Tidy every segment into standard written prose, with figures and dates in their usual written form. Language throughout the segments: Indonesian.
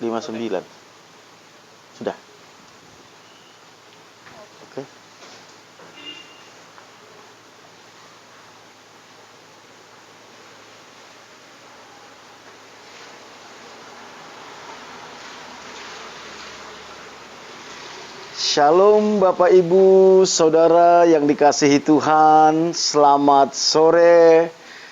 59. Sudah. Oke. Shalom Bapak Ibu, Saudara yang dikasihi Tuhan. Selamat sore.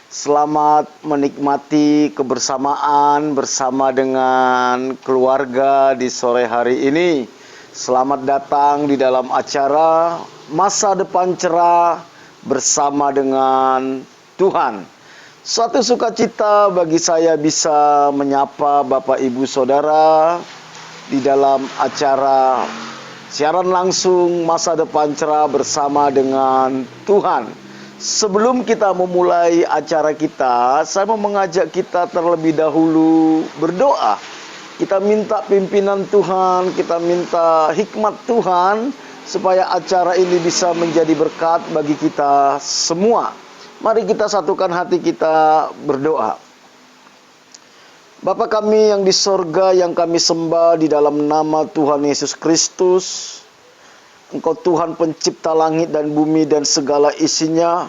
Selamat menikmati kebersamaan bersama dengan keluarga di sore hari ini. Selamat datang di dalam acara Masa Depan Cerah bersama dengan Tuhan. Suatu sukacita bagi saya bisa menyapa Bapak Ibu Saudara di dalam acara siaran langsung Masa Depan Cerah bersama dengan Tuhan. Sebelum kita memulai acara kita, saya mau mengajak kita terlebih dahulu berdoa. Kita minta pimpinan Tuhan, kita minta hikmat Tuhan, supaya acara ini bisa menjadi berkat bagi kita semua. Mari kita satukan hati kita berdoa. Bapa kami yang di sorga, yang kami sembah di dalam nama Tuhan Yesus Kristus. Engkau Tuhan pencipta langit dan bumi dan segala isinya.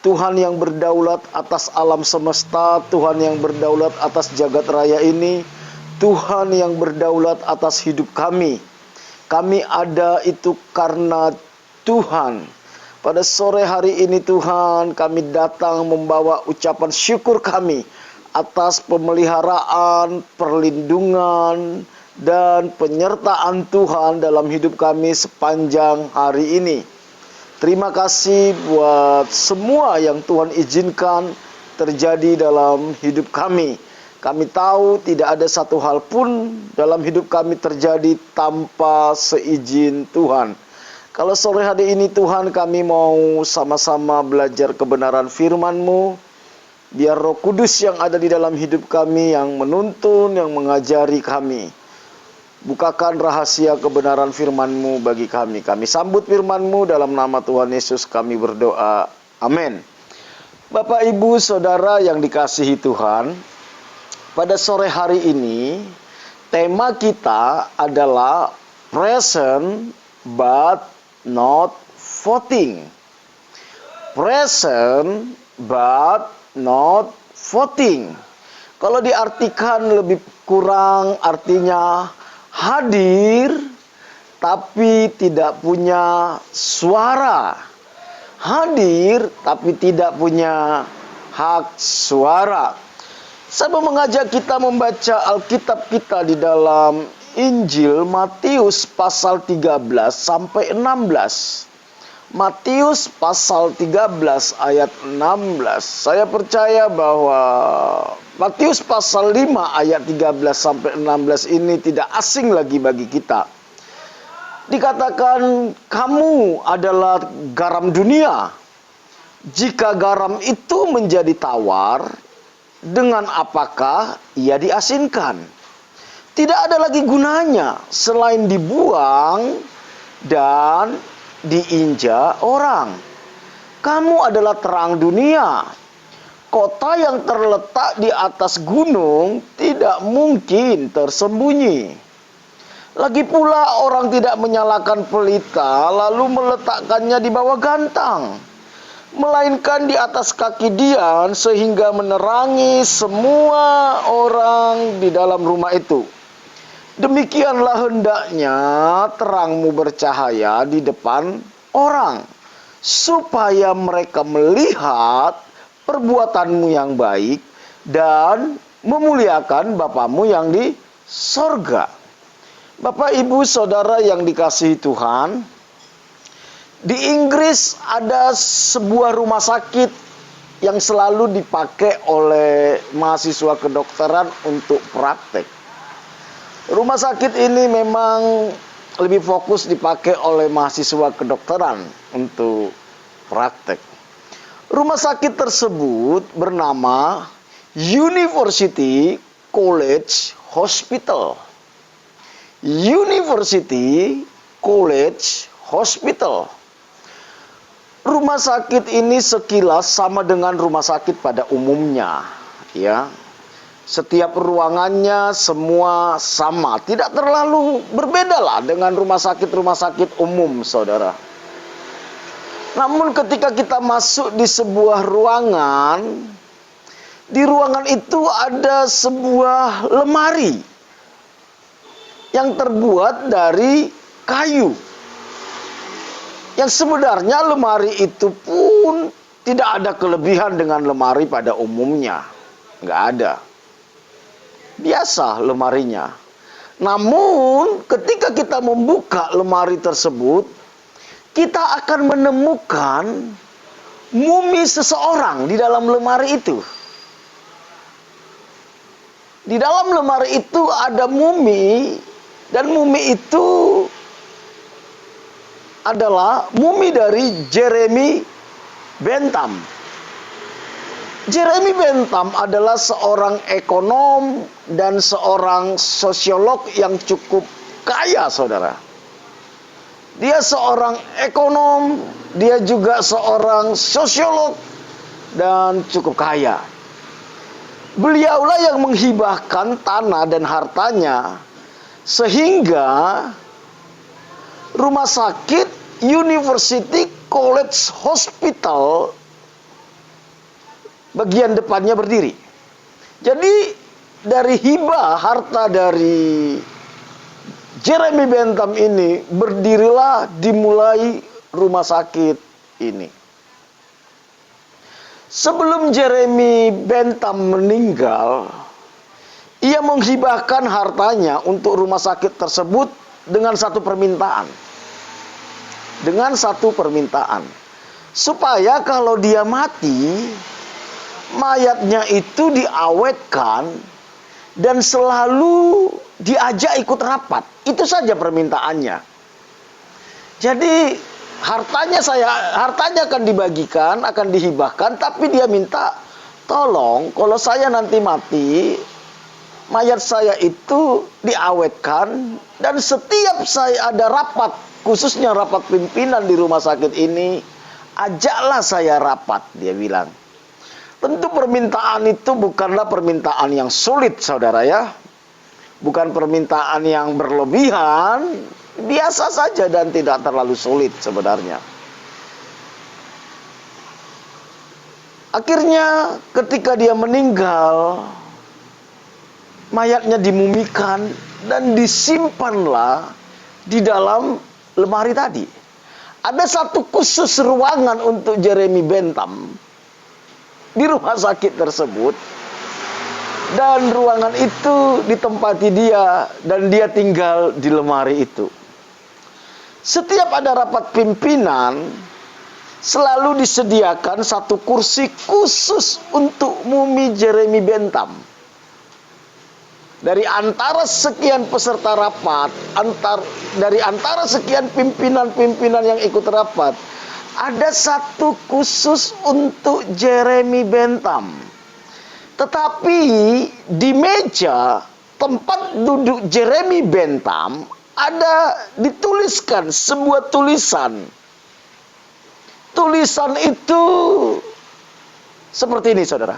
Tuhan yang berdaulat atas alam semesta. Tuhan yang berdaulat atas jagat raya ini. Tuhan yang berdaulat atas hidup kami. Kami ada itu karena Tuhan. Pada sore hari ini Tuhan, kami datang membawa ucapan syukur kami atas pemeliharaan, perlindungan, dan penyertaan Tuhan dalam hidup kami sepanjang hari ini. Terima kasih buat semua yang Tuhan izinkan terjadi dalam hidup kami. Kami tahu tidak ada satu hal pun dalam hidup kami terjadi tanpa seizin Tuhan. Kalau sore hari ini Tuhan, kami mau sama-sama belajar kebenaran firman-Mu. Biar Roh Kudus yang ada di dalam hidup kami yang menuntun, yang mengajari kami. Bukakan rahasia kebenaran firman-Mu bagi kami. Kami sambut firman-Mu dalam nama Tuhan Yesus kami berdoa. Amin. Bapak, Ibu, Saudara yang dikasihi Tuhan, pada sore hari ini tema kita adalah present but not voting. Present but not voting. Kalau diartikan lebih kurang artinya hadir tapi tidak punya suara. Hadir tapi tidak punya hak suara. Saya mau mengajak kita membaca Alkitab kita di dalam Injil Matius pasal 13 sampai 16. Matius pasal 13 ayat 16. Saya percaya bahwa Matius pasal 5 ayat 13 sampai 16 ini tidak asing lagi bagi kita. Dikatakan kamu adalah garam dunia. Jika garam itu menjadi tawar, dengan apakah ia diasinkan? Tidak ada lagi gunanya selain dibuang dan diinjak orang. Kamu adalah terang dunia. Kota yang terletak di atas gunung tidak mungkin tersembunyi. Lagi pula orang tidak menyalakan pelita lalu meletakkannya di bawah gantang, melainkan di atas kaki dian sehingga menerangi semua orang di dalam rumah itu. Demikianlah hendaknya terangmu bercahaya di depan orang, supaya mereka melihat perbuatanmu yang baik dan memuliakan Bapamu yang di sorga. Bapak, Ibu, Saudara yang dikasihi Tuhan, di Inggris ada sebuah rumah sakit yang selalu dipakai oleh mahasiswa kedokteran untuk praktek. Rumah sakit ini memang lebih fokus dipakai oleh mahasiswa kedokteran untuk praktek. Rumah sakit tersebut bernama University College Hospital. University College Hospital. Rumah sakit ini sekilas sama dengan rumah sakit pada umumnya, ya. Setiap ruangannya semua sama, tidak terlalu berbeda lah dengan rumah sakit umum, saudara. Namun ketika kita masuk di sebuah ruangan, di ruangan itu ada sebuah lemari yang terbuat dari kayu. Yang sebenarnya lemari itu pun tidak ada kelebihan dengan lemari pada umumnya. Nggak ada. Biasa lemarinya. Namun ketika kita membuka lemari tersebut, kita akan menemukan mumi seseorang di dalam lemari itu. Di dalam lemari itu ada mumi, dan mumi itu adalah mumi dari Jeremy Bentham. Jeremy Bentham adalah seorang ekonom dan seorang sosiolog yang cukup kaya, saudara. Dia seorang ekonom, dia juga seorang sosiolog dan cukup kaya. Beliaulah yang menghibahkan tanah dan hartanya sehingga rumah sakit University College Hospital bagian depannya berdiri. Jadi dari hibah harta dari Jeremy Bentham ini, berdirilah dimulai rumah sakit ini. Sebelum Jeremy Bentham meninggal, ia menghibahkan hartanya untuk rumah sakit tersebut dengan satu permintaan. Dengan satu permintaan. Supaya kalau dia mati, mayatnya itu diawetkan dan selalu diajak ikut rapat. Itu saja permintaannya. Jadi hartanya akan dibagikan, akan dihibahkan, tapi dia minta tolong kalau saya nanti mati, mayat saya itu diawetkan, dan setiap saya ada rapat, khususnya rapat pimpinan di rumah sakit ini, ajaklah saya rapat, dia bilang. Tentu permintaan itu bukanlah permintaan yang sulit, saudara ya. Bukan permintaan yang berlebihan, biasa saja dan tidak terlalu sulit sebenarnya. Akhirnya ketika dia meninggal, mayatnya dimumikan dan disimpanlah di dalam lemari tadi. Ada satu khusus ruangan untuk Jeremy Bentham di rumah sakit tersebut, dan ruangan itu ditempati dia, dan dia tinggal di lemari itu. Setiap ada rapat pimpinan, selalu disediakan satu kursi khusus untuk mumi Jeremy Bentham. Dari antara sekian peserta rapat, dari antara sekian pimpinan-pimpinan yang ikut rapat, ada satu khusus untuk Jeremy Bentham. Tetapi di meja tempat duduk Jeremy Bentham ada dituliskan sebuah tulisan. Tulisan itu seperti ini, saudara.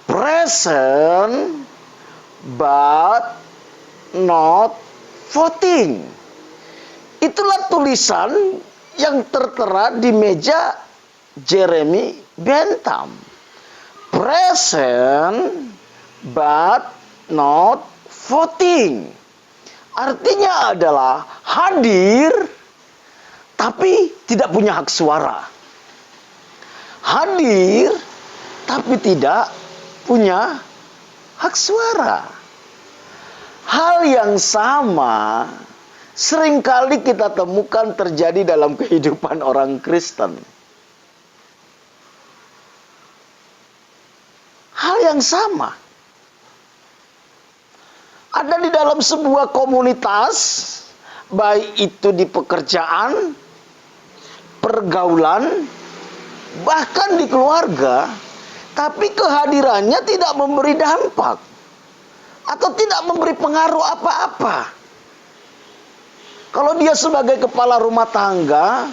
Present but not voting. Itulah tulisan yang tertera di meja Jeremy Bentham. Present but not voting. Artinya adalah hadir tapi tidak punya hak suara. Hadir tapi tidak punya hak suara. Hal yang sama seringkali kita temukan terjadi dalam kehidupan orang Kristen. Hal yang sama. Ada di dalam sebuah komunitas, baik itu di pekerjaan, pergaulan, bahkan di keluarga, tapi kehadirannya tidak memberi dampak atau tidak memberi pengaruh apa-apa. Kalau dia sebagai kepala rumah tangga,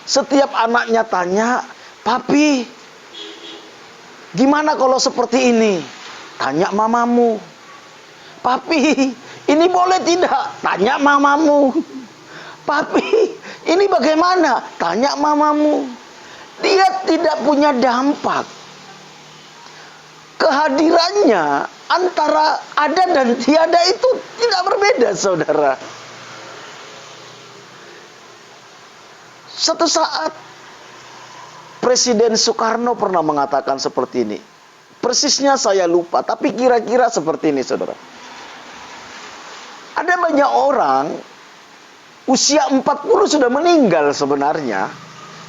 setiap anaknya tanya, "Papi, gimana kalau seperti ini?" Tanya mamamu. Papi, ini boleh tidak? Tanya mamamu. Papi, ini bagaimana? Tanya mamamu. Dia tidak punya dampak. Kehadirannya antara ada dan tiada itu tidak berbeda, saudara. Satu saat Presiden Soekarno pernah mengatakan seperti ini. Persisnya saya lupa, tapi kira-kira seperti ini, saudara. Ada banyak orang usia 40 sudah meninggal sebenarnya,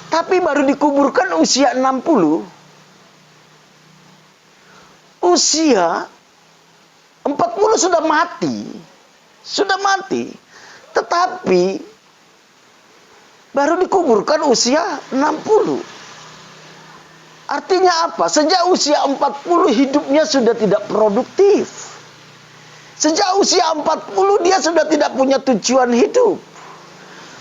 tapi baru dikuburkan usia 60. Usia 40 sudah mati, tetapi baru dikuburkan usia 60. Artinya apa? Sejak usia 40 hidupnya sudah tidak produktif. Sejak usia 40 dia sudah tidak punya tujuan hidup.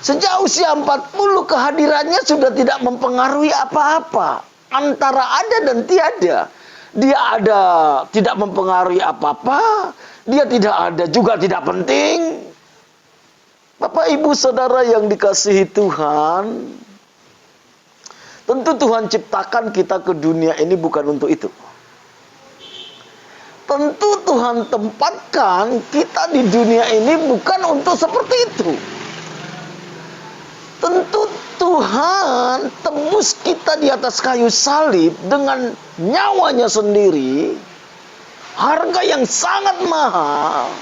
Sejak usia 40 kehadirannya sudah tidak mempengaruhi apa-apa. Antara ada dan tiada. Dia ada tidak mempengaruhi apa-apa. Dia tidak ada juga tidak penting. Bapak, Ibu, Saudara yang dikasihi Tuhan, tentu Tuhan ciptakan kita ke dunia ini bukan untuk itu. Tentu Tuhan tempatkan kita di dunia ini bukan untuk seperti itu. Tentu Tuhan tebus kita di atas kayu salib dengan nyawanya sendiri, harga yang sangat mahal,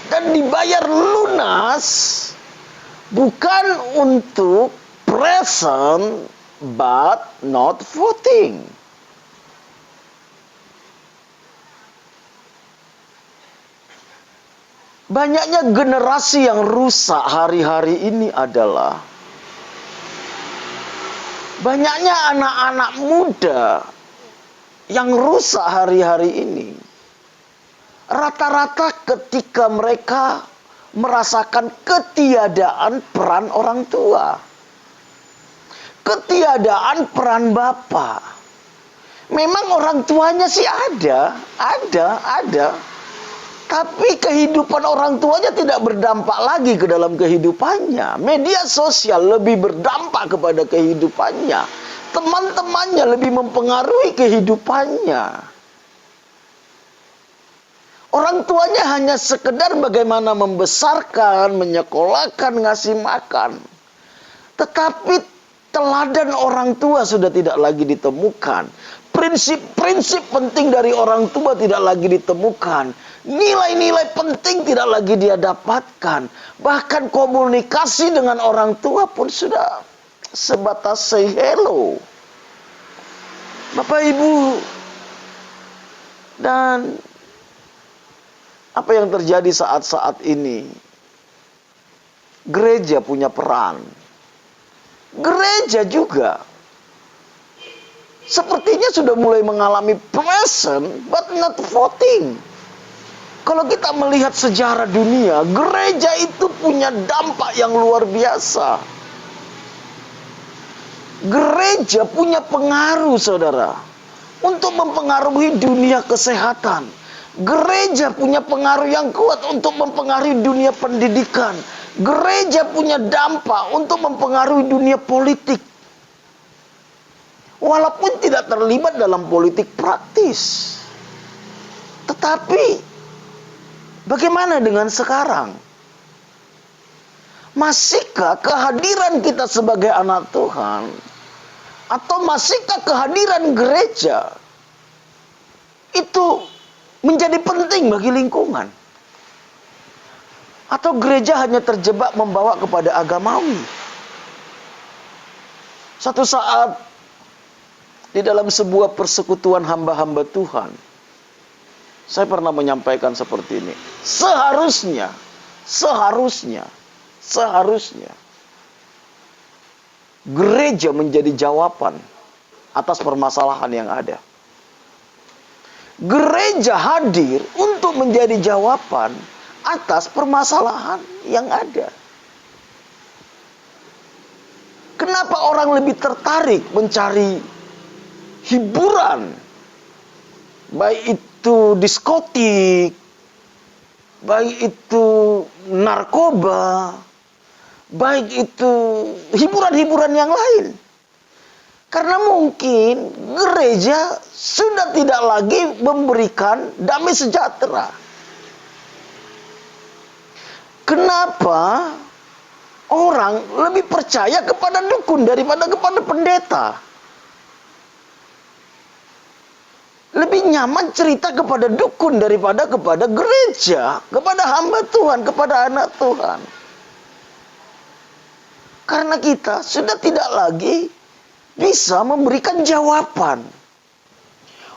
dan dibayar lunas, bukan untuk present but not voting. Banyaknya generasi yang rusak hari-hari ini adalah banyaknya anak-anak muda yang rusak hari-hari ini. Rata-rata ketika mereka merasakan ketiadaan peran orang tua, ketiadaan peran bapak. Memang orang tuanya sih ada. Tapi kehidupan orang tuanya tidak berdampak lagi ke dalam kehidupannya. Media sosial lebih berdampak kepada kehidupannya. Teman-temannya lebih mempengaruhi kehidupannya. Orang tuanya hanya sekedar bagaimana membesarkan, menyekolahkan, ngasih makan. Tetapi teladan orang tua sudah tidak lagi ditemukan. Prinsip-prinsip penting dari orang tua tidak lagi ditemukan. Nilai-nilai penting tidak lagi dia dapatkan. Bahkan komunikasi dengan orang tua pun sudah sebatas say hello. Bapak, Ibu, dan apa yang terjadi saat-saat ini? Gereja punya peran. Gereja juga sepertinya sudah mulai mengalami present but not voting. Kalau kita melihat sejarah dunia, gereja itu punya dampak yang luar biasa. Gereja punya pengaruh, saudara, untuk mempengaruhi dunia kesehatan. Gereja punya pengaruh yang kuat untuk mempengaruhi dunia pendidikan. Gereja punya dampak untuk mempengaruhi dunia politik. Walaupun tidak terlibat dalam politik praktis. Tetapi bagaimana dengan sekarang? Masihkah kehadiran kita sebagai anak Tuhan, atau masihkah kehadiran gereja itu menjadi penting bagi lingkungan? Atau gereja hanya terjebak membawa kepada agamawi? Satu saat di dalam sebuah persekutuan hamba-hamba Tuhan, saya pernah menyampaikan seperti ini. Seharusnya gereja menjadi jawaban atas permasalahan yang ada. Gereja hadir untuk menjadi jawaban atas permasalahan yang ada. Kenapa orang lebih tertarik mencari hiburan, baik itu diskotik, baik itu narkoba, baik itu hiburan-hiburan yang lain. Karena mungkin gereja sudah tidak lagi memberikan damai sejahtera. Kenapa orang lebih percaya kepada dukun daripada kepada pendeta? Lebih nyaman cerita kepada dukun daripada kepada gereja, kepada hamba Tuhan, kepada anak Tuhan. Karena kita sudah tidak lagi bisa memberikan jawaban.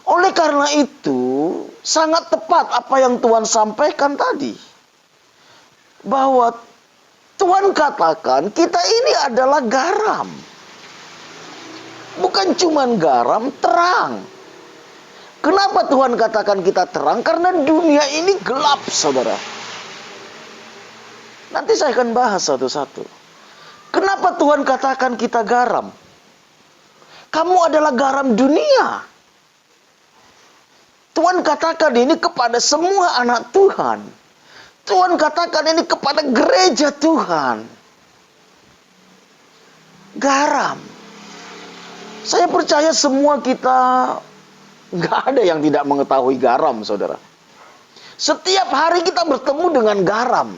Oleh karena itu, sangat tepat apa yang Tuhan sampaikan tadi. Bahwa Tuhan katakan kita ini adalah garam. Bukan cuma garam, terang. Kenapa Tuhan katakan kita terang? Karena dunia ini gelap, saudara. Nanti saya akan bahas satu-satu. Kenapa Tuhan katakan kita garam? Kamu adalah garam dunia. Tuhan katakan ini kepada semua anak Tuhan. Tuhan katakan ini kepada gereja Tuhan. Garam. Saya percaya semua kita, nggak ada yang tidak mengetahui garam, saudara. Setiap hari kita bertemu dengan garam.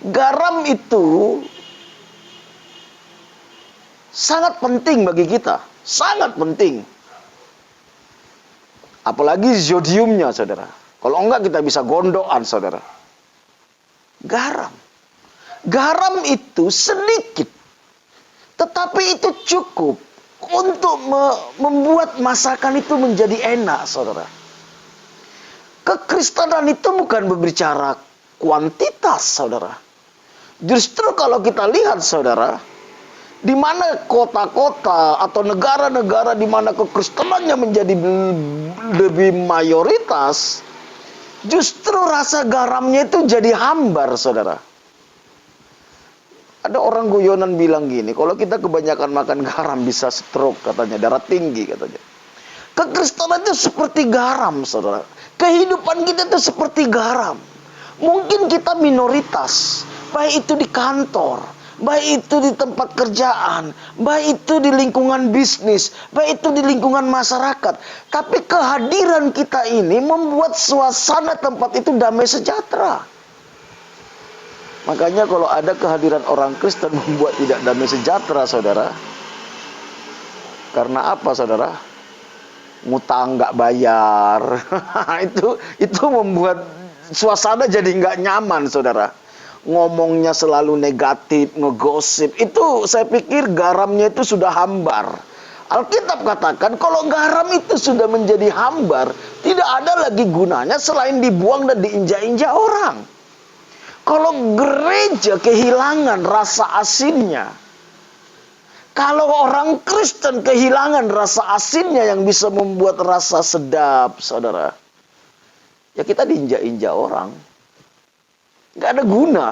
Garam itu sangat penting bagi kita. Sangat penting. Apalagi zodiumnya, saudara. Kalau enggak kita bisa gondokan, saudara. Garam. Garam itu sedikit. Tetapi itu cukup untuk membuat masakan itu menjadi enak, saudara. Kekristenan itu bukan berbicara kuantitas, saudara. Justru kalau kita lihat, saudara, di mana kota-kota atau negara-negara di mana kekristenannya menjadi lebih mayoritas, justru rasa garamnya itu jadi hambar, saudara. Ada orang guyonan bilang gini, kalau kita kebanyakan makan garam bisa stroke katanya, darah tinggi katanya. Kekristenan itu seperti garam, saudara. Kehidupan kita itu seperti garam. Mungkin kita minoritas, baik itu di kantor, baik itu di tempat kerjaan, baik itu di lingkungan bisnis, baik itu di lingkungan masyarakat. Tapi kehadiran kita ini membuat suasana tempat itu damai sejahtera. Makanya kalau ada kehadiran orang Kristen membuat tidak damai sejahtera, saudara. Karena apa, saudara? Ngutang nggak bayar. itu membuat suasana jadi nggak nyaman, saudara. Ngomongnya selalu negatif, ngegosip. Itu saya pikir garamnya itu sudah hambar. Alkitab katakan kalau garam itu sudah menjadi hambar, tidak ada lagi gunanya selain dibuang dan diinjak-injak orang. Kalau gereja kehilangan rasa asinnya, kalau orang Kristen kehilangan rasa asinnya yang bisa membuat rasa sedap, saudara, ya kita diinjak-injak orang. Nggak ada guna.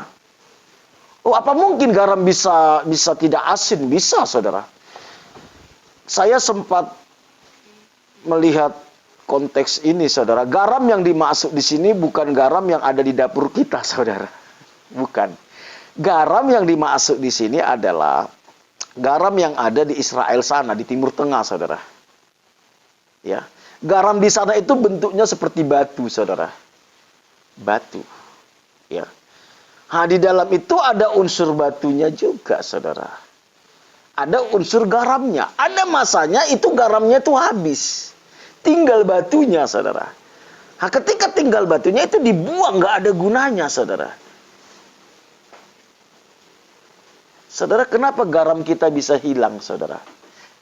Oh, apa mungkin garam bisa tidak asin? Bisa, saudara. Saya sempat melihat konteks ini, saudara. Garam yang dimaksud di sini bukan garam yang ada di dapur kita, saudara. Bukan. Garam yang dimaksud di sini adalah garam yang ada di Israel sana, di Timur Tengah, saudara. Ya. Garam di sana itu bentuknya seperti batu, saudara. Batu. Ya. Nah, di dalam itu ada unsur batunya juga, saudara. Ada unsur garamnya. Ada masanya itu garamnya itu habis. Tinggal batunya, saudara. Nah, ketika tinggal batunya itu dibuang, nggak ada gunanya, saudara. Saudara, kenapa garam kita bisa hilang, saudara?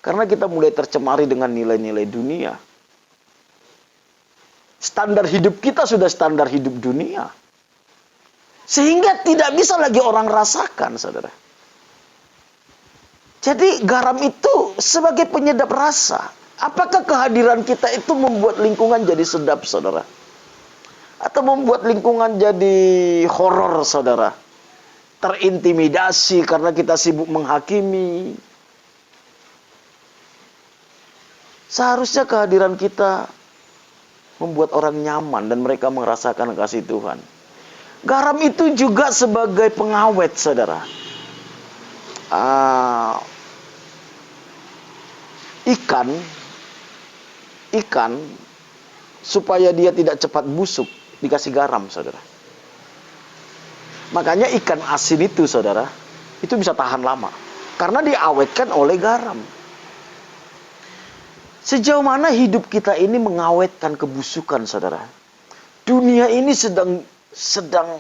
Karena kita mulai tercemari dengan nilai-nilai dunia. Standar hidup kita sudah standar hidup dunia. Sehingga tidak bisa lagi orang rasakan, saudara. Jadi garam itu sebagai penyedap rasa. Apakah kehadiran kita itu membuat lingkungan jadi sedap, saudara? Atau membuat lingkungan jadi horor, saudara? Terintimidasi karena kita sibuk menghakimi. Seharusnya kehadiran kita membuat orang nyaman dan mereka merasakan kasih Tuhan. Garam itu juga sebagai pengawet, saudara. Ikan supaya dia tidak cepat busuk dikasih garam, saudara. Makanya ikan asin itu, saudara, itu bisa tahan lama karena diawetkan oleh garam. Sejauh mana hidup kita ini mengawetkan kebusukan, saudara? Dunia ini sedang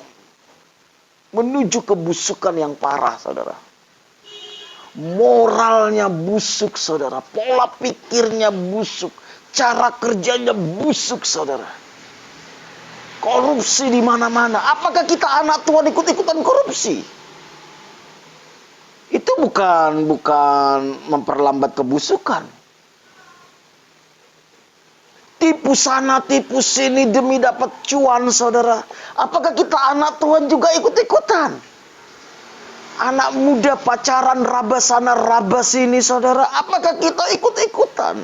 menuju kebusukan yang parah, saudara. Moralnya busuk, saudara. Pola pikirnya busuk. Cara kerjanya busuk, saudara. Korupsi di mana-mana. Apakah kita anak Tuhan ikut-ikutan korupsi? Itu bukan memperlambat kebusukan. Tipu sana, tipu sini demi dapat cuan, saudara. Apakah kita anak Tuhan juga ikut-ikutan? Anak muda pacaran raba sana, raba sini, saudara. Apakah kita ikut-ikutan?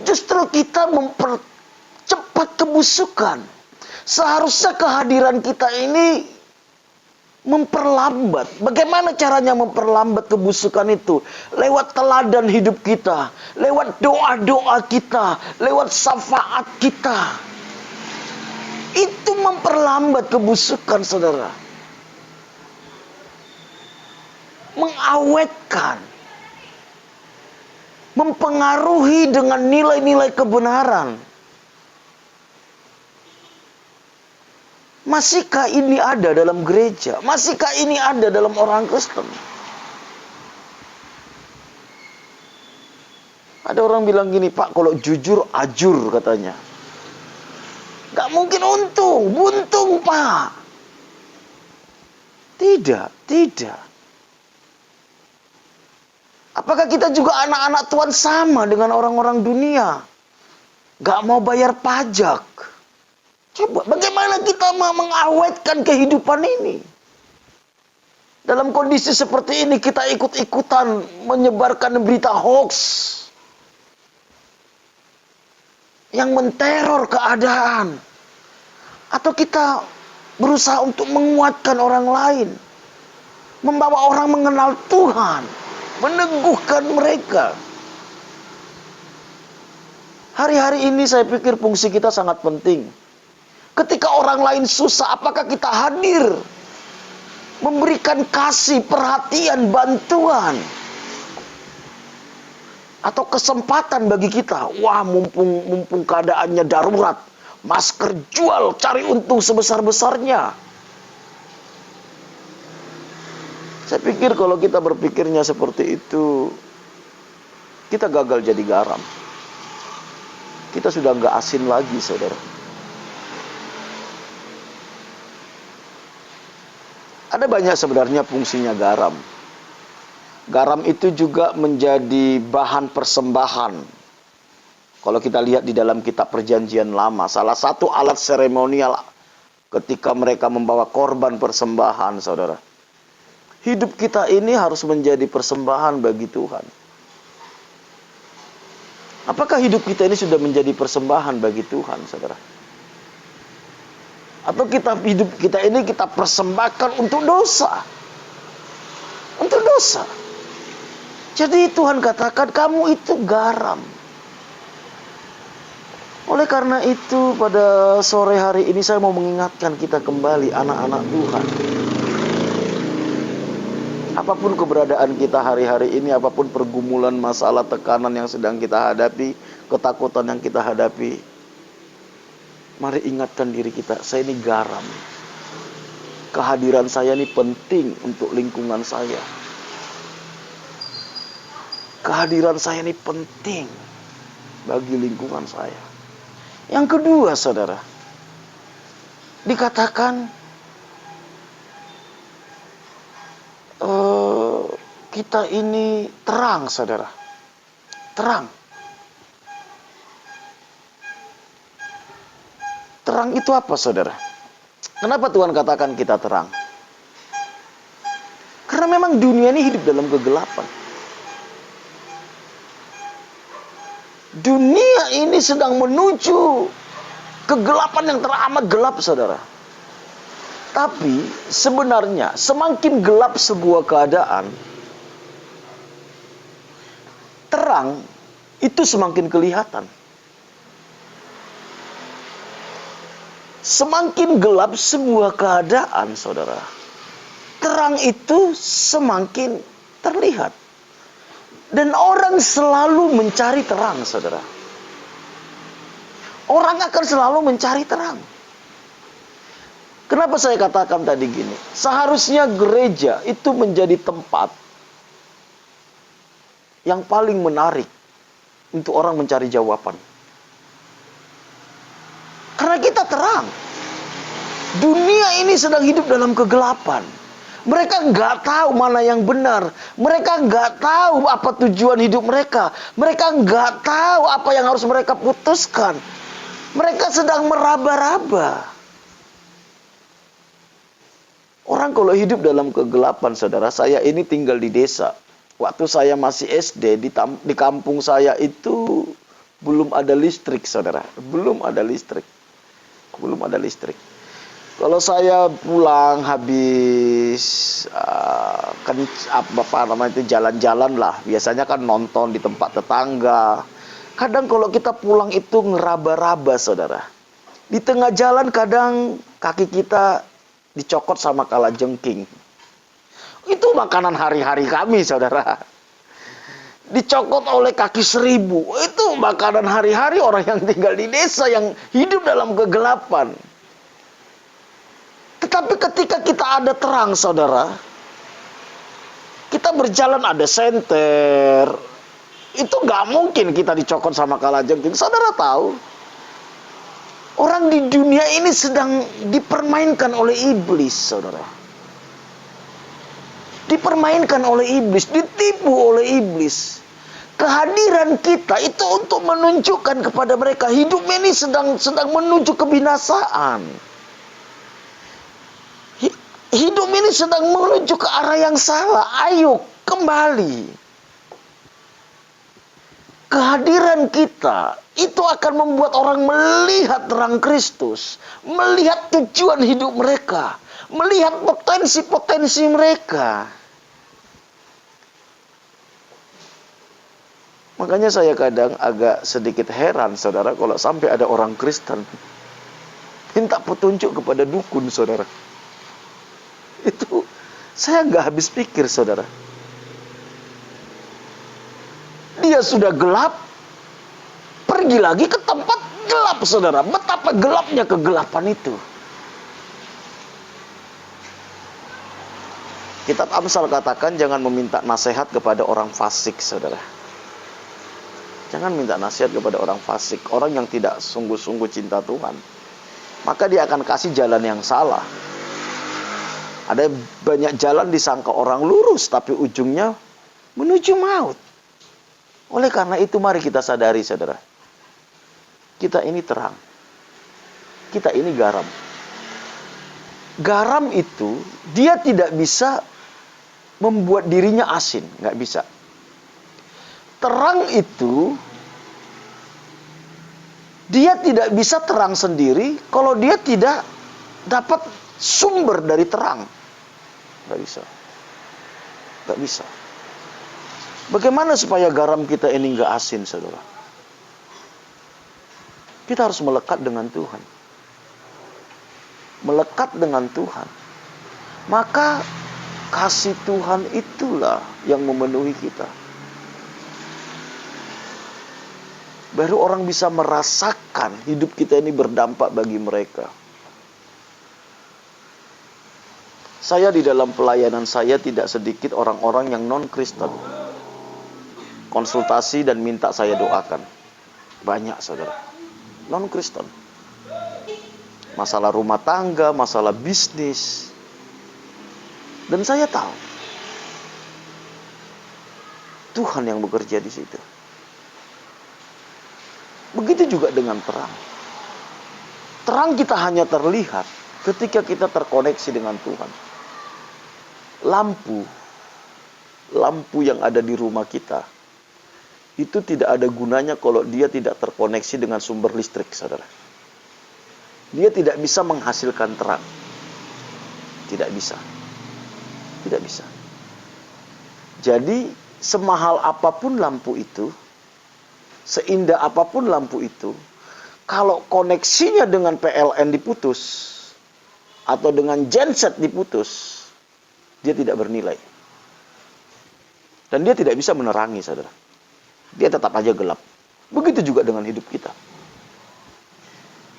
Justru kita mempercepat kebusukan. Seharusnya kehadiran kita ini memperlambat. Bagaimana caranya memperlambat kebusukan itu? Lewat teladan hidup kita, lewat doa-doa kita, lewat syafaat kita. Itu memperlambat kebusukan, saudara. Mengawetkan, mempengaruhi dengan nilai-nilai kebenaran. Masihkah ini ada dalam gereja? Masihkah ini ada dalam orang Kristen? Ada orang bilang gini, Pak, kalau jujur, ajur katanya. Gak mungkin untung, buntung, Pak. Tidak. Apakah kita juga anak-anak Tuhan sama dengan orang-orang dunia? Gak mau bayar pajak. Coba, bagaimana kita mengawetkan kehidupan ini? Dalam kondisi seperti ini kita ikut-ikutan menyebarkan berita hoax yang menteror keadaan. Atau kita berusaha untuk menguatkan orang lain, membawa orang mengenal Tuhan, meneguhkan mereka. Hari-hari ini saya pikir fungsi kita sangat penting. Ketika orang lain susah, apakah kita hadir? Memberikan kasih, perhatian, bantuan. Atau kesempatan bagi kita. Wah, mumpung keadaannya darurat. Masker jual, cari untung sebesar-besarnya. Saya pikir kalau kita berpikirnya seperti itu, kita gagal jadi garam. Kita sudah nggak asin lagi, saudara. Ada banyak sebenarnya fungsinya garam. Garam itu juga menjadi bahan persembahan. Kalau kita lihat di dalam kitab Perjanjian Lama, salah satu alat seremonial ketika mereka membawa korban persembahan, saudara. Hidup kita ini harus menjadi persembahan bagi Tuhan. Apakah hidup kita ini sudah menjadi persembahan bagi Tuhan, saudara? Atau hidup kita ini kita persembahkan untuk dosa. Untuk dosa. Jadi Tuhan katakan kamu itu garam. Oleh karena itu pada sore hari ini saya mau mengingatkan kita kembali anak-anak Tuhan. Apapun keberadaan kita hari-hari ini, apapun pergumulan, masalah, tekanan yang sedang kita hadapi, ketakutan yang kita hadapi, mari ingatkan diri kita, saya ini garam. Kehadiran saya ini penting untuk lingkungan saya. Kehadiran saya ini penting bagi lingkungan saya. Yang kedua, saudara, dikatakan kita ini terang, saudara. Terang. Terang itu apa, saudara? Kenapa Tuhan katakan kita terang? Karena memang dunia ini hidup dalam kegelapan. Dunia ini sedang menuju kegelapan yang teramat gelap, saudara. Tapi sebenarnya semakin gelap sebuah keadaan, terang itu semakin kelihatan. Semakin gelap sebuah keadaan, saudara, terang itu semakin terlihat. Dan orang selalu mencari terang, saudara. Orang akan selalu mencari terang. Kenapa saya katakan tadi gini? Seharusnya gereja itu menjadi tempat yang paling menarik untuk orang mencari jawaban. Karena kita terang. Dunia ini sedang hidup dalam kegelapan. Mereka nggak tahu mana yang benar. Mereka nggak tahu apa tujuan hidup mereka. Mereka nggak tahu apa yang harus mereka putuskan. Mereka sedang meraba-raba. Orang kalau hidup dalam kegelapan, saudara, saya ini tinggal di desa. Waktu saya masih SD, di kampung saya itu belum ada listrik, saudara. Belum ada listrik. Kalau saya pulang habis jalan-jalan lah. Biasanya kan nonton di tempat tetangga. Kadang kalau kita pulang itu ngeraba-raba, saudara. Di tengah jalan kadang kaki kita dicokot sama kalajengking. Itu makanan hari-hari kami, saudara. Dicokot oleh kaki seribu. Itu makanan hari-hari orang yang tinggal di desa yang hidup dalam kegelapan. Tetapi ketika kita ada terang, saudara, kita berjalan ada senter, itu gak mungkin kita dicokot sama kalajengking. Saudara tahu, orang di dunia ini sedang dipermainkan oleh iblis, saudara. Dipermainkan oleh iblis, ditipu oleh iblis. Kehadiran kita itu untuk menunjukkan kepada mereka hidup ini sedang menuju kebinasaan. Hidup ini sedang menuju ke arah yang salah. Ayo kembali. Kehadiran kita itu akan membuat orang melihat terang Kristus, melihat tujuan hidup mereka, melihat potensi-potensi mereka. Makanya saya kadang agak sedikit heran, saudara, kalau sampai ada orang Kristen minta petunjuk kepada dukun, saudara. Itu saya nggak habis pikir, saudara. Dia sudah gelap, pergi lagi ke tempat gelap, saudara. Betapa gelapnya kegelapan itu. Kitab Amsal katakan jangan meminta nasihat kepada orang fasik, saudara. Jangan minta nasihat kepada orang fasik, orang yang tidak sungguh-sungguh cinta Tuhan. Maka dia akan kasih jalan yang salah. Ada banyak jalan disangka orang lurus, tapi ujungnya menuju maut. Oleh karena itu mari kita sadari, saudara. Kita ini terang. Kita ini garam. Garam itu, dia tidak bisa membuat dirinya asin. Nggak bisa. Terang itu, dia tidak bisa terang sendiri kalau dia tidak dapat sumber dari terang. Nggak bisa. Nggak bisa. Bagaimana supaya garam kita ini nggak asin, saudara? Kita harus melekat dengan Tuhan. Melekat dengan Tuhan. Maka kasih Tuhan itulah yang memenuhi kita. Baru orang bisa merasakan hidup kita ini berdampak bagi mereka. Saya di dalam pelayanan saya tidak sedikit orang-orang yang non-Kristen. Konsultasi dan minta saya doakan. Banyak, saudara. Non-Kristen. Masalah rumah tangga, masalah bisnis. Dan saya tahu Tuhan yang bekerja di situ. Begitu juga dengan terang. Terang kita hanya terlihat ketika kita terkoneksi dengan Tuhan. Lampu yang ada di rumah kita itu tidak ada gunanya kalau dia tidak terkoneksi dengan sumber listrik, saudara. Dia tidak bisa menghasilkan terang. Tidak bisa. Tidak bisa. Jadi, semahal apapun lampu itu, seindah apapun lampu itu, kalau koneksinya dengan PLN diputus, atau dengan genset diputus, dia tidak bernilai. Dan dia tidak bisa menerangi, saudara. Dia tetap aja gelap. Begitu juga dengan hidup kita.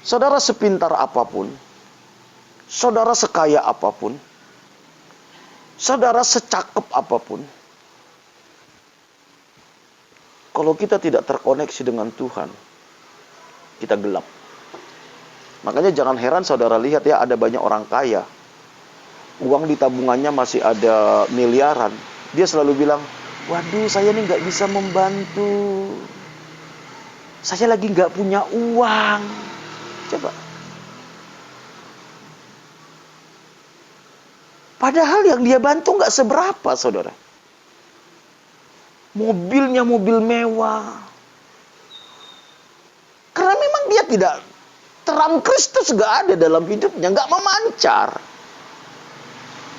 Saudara sepintar apapun, saudara sekaya apapun, saudara secakep apapun, kalau kita tidak terkoneksi dengan Tuhan, kita gelap. Makanya jangan heran saudara lihat ya, ada banyak orang kaya, uang di tabungannya masih ada miliaran. Dia selalu bilang, waduh saya ini nggak bisa membantu. Saya lagi nggak punya uang. Coba. Padahal yang dia bantu nggak seberapa, saudara. Mobilnya mobil mewah. Karena memang dia tidak, terang Kristus nggak ada dalam hidupnya, nggak memancar.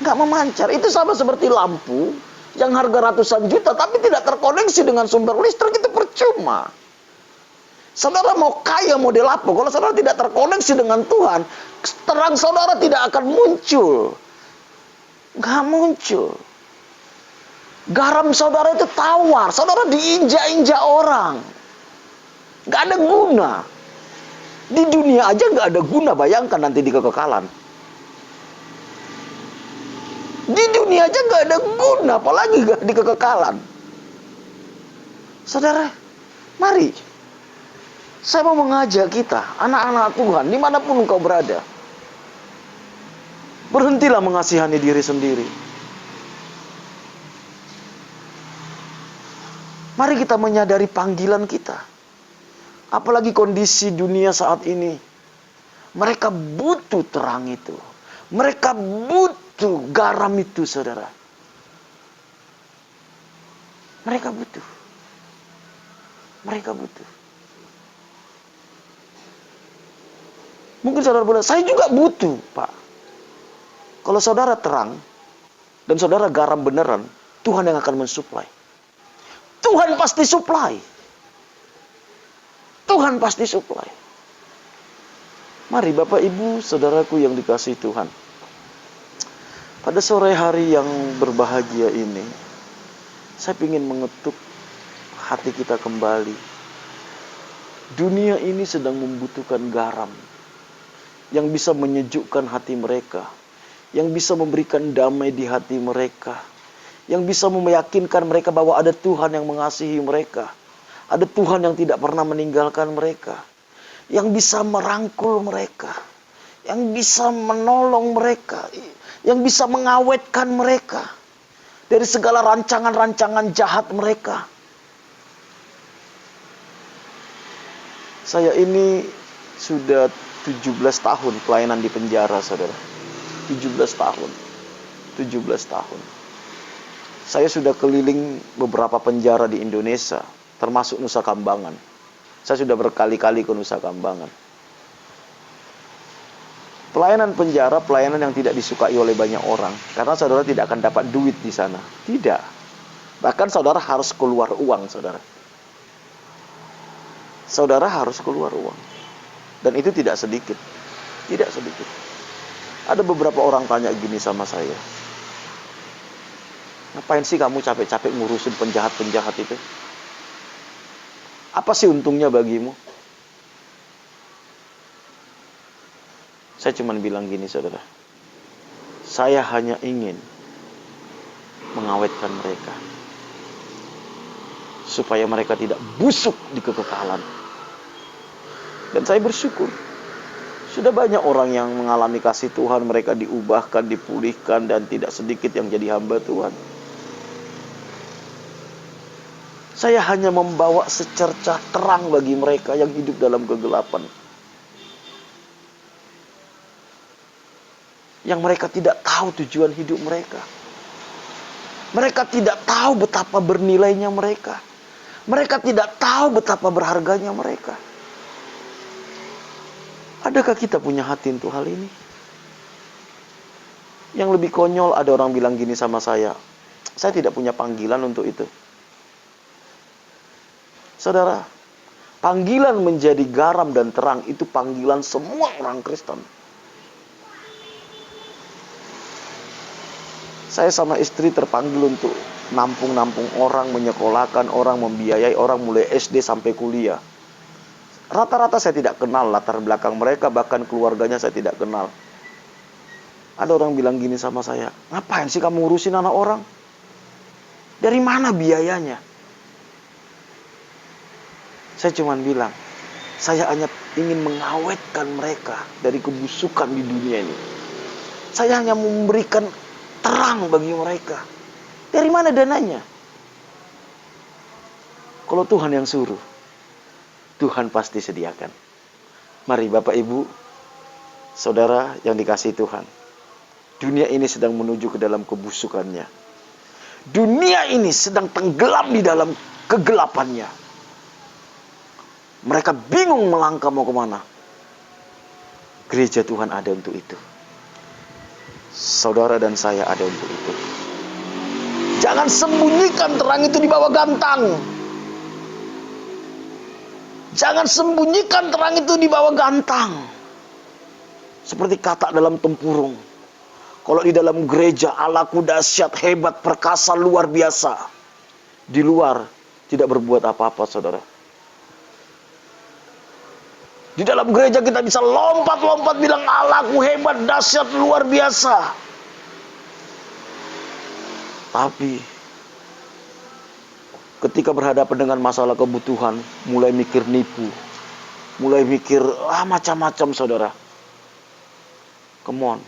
Nggak memancar. Itu sama seperti lampu yang harga ratusan juta, tapi tidak terkoneksi dengan sumber listrik, itu percuma. Saudara mau kaya model apa? Kalau saudara tidak terkoneksi dengan Tuhan, terang saudara tidak akan muncul. Nggak muncul. Garam saudara itu tawar. Saudara diinjak-injak orang. Nggak ada guna. Di dunia aja nggak ada guna. Bayangkan nanti di kekekalan. Di dunia aja nggak ada guna. Apalagi di kekekalan. Saudara, mari. Saya mau mengajak kita, anak-anak Tuhan, dimanapun engkau berada. Berhentilah mengasihani diri sendiri. Mari kita menyadari panggilan kita. Apalagi kondisi dunia saat ini. Mereka butuh terang itu. Mereka butuh garam itu, saudara. Mereka butuh. Mereka butuh. Mungkin saudara bilang, saya juga butuh, Pak. Kalau saudara terang, dan saudara garam beneran, Tuhan yang akan mensuplai. Tuhan pasti suplai. Tuhan pasti suplai. Mari Bapak Ibu, saudaraku yang dikasihi Tuhan. Pada sore hari yang berbahagia ini, saya ingin mengetuk hati kita kembali. Dunia ini sedang membutuhkan garam yang bisa menyejukkan hati mereka, yang bisa memberikan damai di hati mereka, yang bisa meyakinkan mereka bahwa ada Tuhan yang mengasihi mereka, ada Tuhan yang tidak pernah meninggalkan mereka, yang bisa merangkul mereka, yang bisa menolong mereka, yang bisa mengawetkan mereka dari segala rancangan-rancangan jahat mereka. Saya ini sudah 17 tahun pelayanan di penjara, saudara. 17 tahun. 17 tahun. Saya sudah keliling beberapa penjara di Indonesia, termasuk Nusa Kambangan. Saya sudah berkali-kali ke Nusa Kambangan. Pelayanan penjara, pelayanan yang tidak disukai oleh banyak orang. Karena saudara tidak akan dapat duit di sana. Tidak. Bahkan saudara harus keluar uang, saudara. Saudara harus keluar uang. Dan itu tidak sedikit. Tidak sedikit. Ada beberapa orang tanya gini sama saya. Ngapain sih kamu capek-capek ngurusin penjahat-penjahat itu? Apa sih untungnya bagimu? Saya cuma bilang gini, saudara. Saya hanya ingin mengawetkan mereka. Supaya mereka tidak busuk di kekekalan. Dan saya bersyukur. Sudah banyak orang yang mengalami kasih Tuhan. Mereka diubahkan, dipulihkan. Dan tidak sedikit yang jadi hamba Tuhan. Saya hanya membawa secercah terang bagi mereka yang hidup dalam kegelapan. Yang mereka tidak tahu tujuan hidup mereka. Mereka tidak tahu betapa bernilainya mereka. Mereka tidak tahu betapa berharganya mereka. Adakah kita punya hati untuk hal ini? Yang lebih konyol, ada orang bilang gini sama saya tidak punya panggilan untuk itu. Saudara, panggilan menjadi garam dan terang itu panggilan semua orang Kristen. Saya sama istri terpanggil untuk nampung orang, menyekolahkan orang, membiayai orang mulai SD sampai kuliah. Rata-rata saya tidak kenal latar belakang mereka, bahkan keluarganya saya tidak kenal. Ada orang bilang gini sama saya, ngapain sih kamu ngurusin anak orang? Dari mana biayanya? Saya cuma bilang, saya hanya ingin mengawetkan mereka dari kebusukan di dunia ini. Saya hanya memberikan terang bagi mereka. Dari mana dananya? Kalau Tuhan yang suruh, Tuhan pasti sediakan. Mari Bapak Ibu, saudara yang dikasihi Tuhan. Dunia ini sedang menuju ke dalam kebusukannya. Dunia ini sedang tenggelam di dalam kegelapannya. Mereka bingung melangkah mau kemana. Gereja Tuhan ada untuk itu. Saudara dan saya ada untuk itu. Jangan sembunyikan terang itu di bawah gantang. Jangan sembunyikan terang itu di bawah gantang. Seperti katak dalam tempurung. Kalau di dalam gereja Allahku dahsyat, hebat, perkasa, luar biasa. Di luar tidak berbuat apa-apa, saudara. Di dalam gereja kita bisa lompat-lompat bilang Allahku hebat, dahsyat, luar biasa. Tapi ketika berhadapan dengan masalah kebutuhan, mulai mikir nipu, mulai mikir macam-macam, saudara. Come on.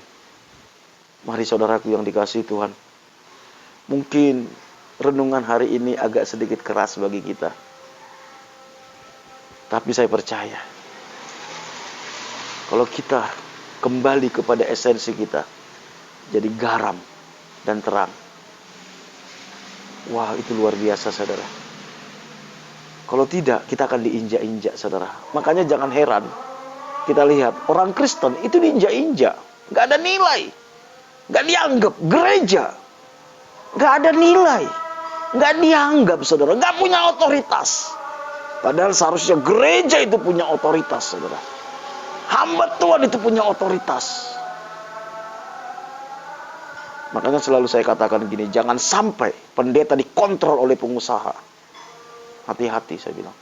Mari saudaraku yang dikasihi Tuhan. Mungkin renungan hari ini agak sedikit keras bagi kita. Tapi saya percaya, kalau kita kembali kepada esensi kita, jadi garam dan terang. Wah, itu luar biasa, saudara. Kalau tidak, kita akan diinjak-injak, saudara. Makanya jangan heran. Kita lihat, orang Kristen itu diinjak-injak. Gak ada nilai. Gak dianggap. Gereja gak ada nilai. Gak dianggap, saudara. Gak punya otoritas. Padahal seharusnya gereja itu punya otoritas, saudara. Hamba Tuhan itu punya otoritas. Makanya selalu saya katakan gini, jangan sampai pendeta dikontrol oleh pengusaha. Hati-hati saya bilang.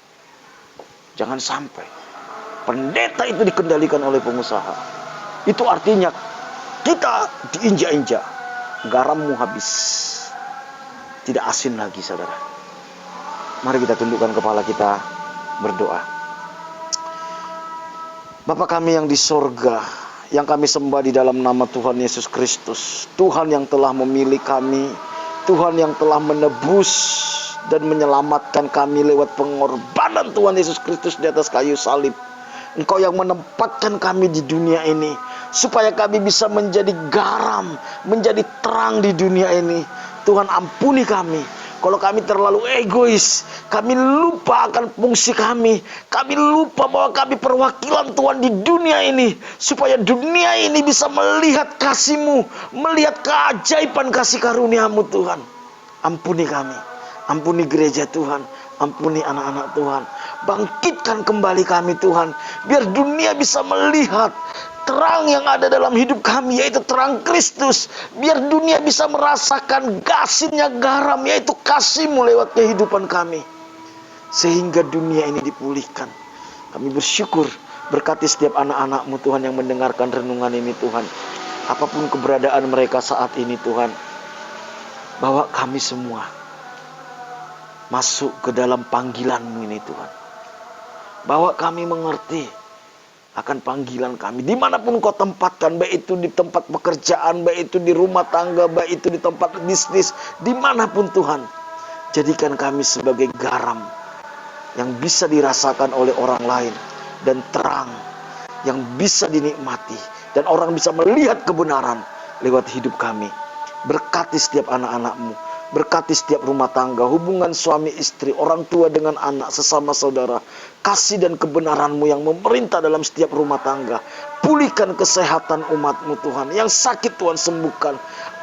Jangan sampai pendeta itu dikendalikan oleh pengusaha. Itu artinya kita diinjak-injak. Garammu habis. Tidak asin lagi, saudara. Mari kita tundukkan kepala kita, berdoa. Bapa kami yang di sorga, yang kami sembah di dalam nama Tuhan Yesus Kristus. Tuhan yang telah memilih kami. Tuhan yang telah menebus dan menyelamatkan kami lewat pengorbanan Tuhan Yesus Kristus di atas kayu salib. Engkau yang menempatkan kami di dunia ini, supaya kami bisa menjadi garam, menjadi terang di dunia ini. Tuhan ampuni kami. Kalau kami terlalu egois, kami lupa akan fungsi kami. Kami lupa bahwa kami perwakilan Tuhan di dunia ini. Supaya dunia ini bisa melihat kasih-Mu, melihat keajaiban kasih karunia-Mu, Tuhan. Ampuni kami. Ampuni gereja Tuhan. Ampuni anak-anak Tuhan. Bangkitkan kembali kami, Tuhan. Biar dunia bisa melihat terang yang ada dalam hidup kami, yaitu terang Kristus. Biar dunia bisa merasakan asinnya garam, yaitu kasih-Mu lewat kehidupan kami. Sehingga dunia ini dipulihkan. Kami bersyukur, berkati setiap anak-anak-Mu Tuhan yang mendengarkan renungan ini, Tuhan. Apapun keberadaan mereka saat ini, Tuhan, bawa kami semua masuk ke dalam panggilan-Mu ini, Tuhan. Bawa kami mengerti akan panggilan kami, dimanapun Kau tempatkan, baik itu di tempat pekerjaan, baik itu di rumah tangga, baik itu di tempat bisnis, dimanapun Tuhan. Jadikan kami sebagai garam yang bisa dirasakan oleh orang lain, dan terang yang bisa dinikmati, dan orang bisa melihat kebenaran lewat hidup kami. Berkati setiap anak-anak-Mu, Berkati setiap rumah tangga, hubungan suami istri, orang tua dengan anak, sesama saudara. Kasih dan kebenaran-Mu yang memerintah dalam setiap rumah tangga. Pulihkan kesehatan umat-Mu Tuhan. Yang sakit Tuhan sembuhkan.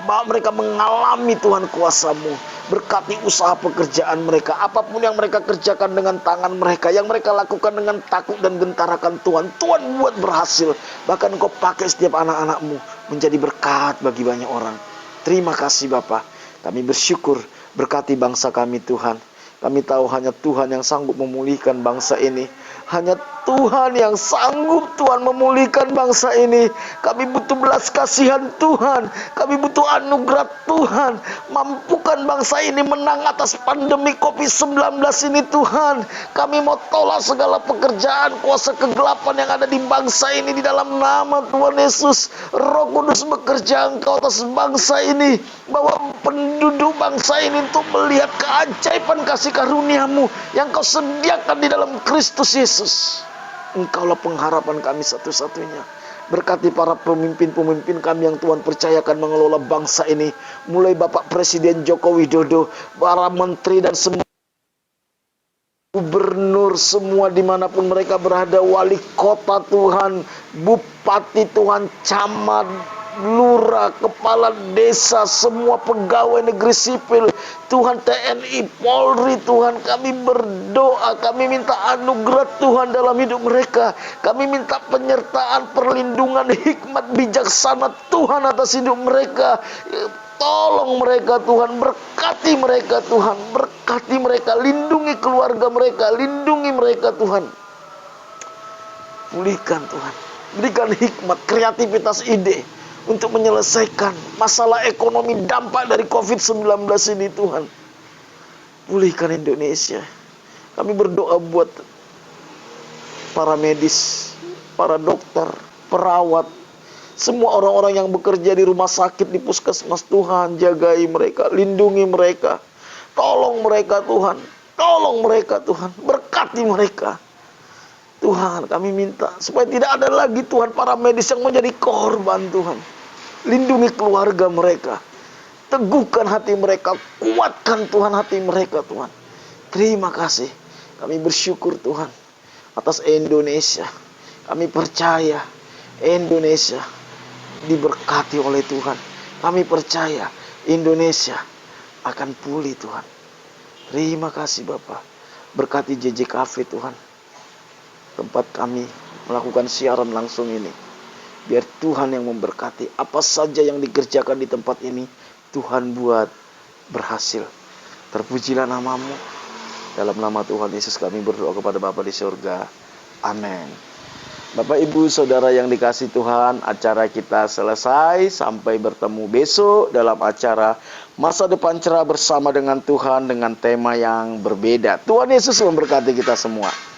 Bahwa mereka mengalami Tuhan kuasa-Mu. Berkati usaha pekerjaan mereka. Apapun yang mereka kerjakan dengan tangan mereka, yang mereka lakukan dengan takut dan gentarakan Tuhan, Tuhan buat berhasil. Bahkan Engkau pakai setiap anak-anak-Mu menjadi berkat bagi banyak orang. Terima kasih Bapa. Kami bersyukur, berkati bangsa kami Tuhan. Kami tahu hanya Tuhan yang sanggup memulihkan bangsa ini. Hanya Tuhan yang sanggup Tuhan memulihkan bangsa ini. Kami butuh belas kasihan Tuhan. Kami butuh anugerah Tuhan. Mampukan bangsa ini menang atas pandemi COVID-19 ini Tuhan. Kami mau tolak segala pekerjaan kuasa kegelapan yang ada di bangsa ini di dalam nama Tuhan Yesus. Roh Kudus bekerja Engkau atas bangsa ini. Bahwa penduduk bangsa ini untuk melihat keajaiban kasih karunia-Mu yang Kau sediakan di dalam Kristus Yesus. Engkaulah pengharapan kami satu-satunya. Berkati para pemimpin-pemimpin kami yang Tuhan percayakan mengelola bangsa ini. Mulai Bapak Presiden Joko Widodo, para menteri dan semua gubernur semua dimanapun mereka berada, wali kota Tuhan, bupati Tuhan, camat, lurah, kepala desa, semua pegawai negeri sipil, Tuhan TNI, Polri, Tuhan kami berdoa, kami minta anugerah Tuhan dalam hidup mereka. Kami minta penyertaan, perlindungan, hikmat, bijaksana Tuhan atas hidup mereka. Tolong mereka Tuhan, berkati mereka Tuhan, berkati mereka, lindungi keluarga mereka, lindungi mereka Tuhan. Pulihkan Tuhan, berikan hikmat, kreativitas, ide untuk menyelesaikan masalah ekonomi dampak dari COVID-19 ini Tuhan. Pulihkan Indonesia. Kami berdoa buat para medis, para dokter, perawat, semua orang-orang yang bekerja di rumah sakit, di puskesmas Tuhan, jagai mereka, lindungi mereka. Tolong mereka Tuhan, tolong mereka Tuhan, berkati mereka. Tuhan kami minta supaya tidak ada lagi Tuhan para medis yang menjadi korban Tuhan. Lindungi keluarga mereka, teguhkan hati mereka, kuatkan Tuhan hati mereka Tuhan. Terima kasih, kami bersyukur Tuhan atas Indonesia. Kami percaya Indonesia diberkati oleh Tuhan. Kami percaya Indonesia akan pulih Tuhan. Terima kasih Bapa. Berkati JJKV Tuhan, tempat kami melakukan siaran langsung ini. Biar Tuhan yang memberkati. Apa saja yang dikerjakan di tempat ini, Tuhan buat berhasil. Terpujilah nama-Mu. Dalam nama Tuhan Yesus kami berdoa kepada Bapa di surga. Amin. Bapak Ibu Saudara yang dikasihi Tuhan, acara kita selesai. Sampai bertemu besok dalam acara Masa Depan Cerah bersama dengan Tuhan dengan tema yang berbeda. Tuhan Yesus memberkati kita semua.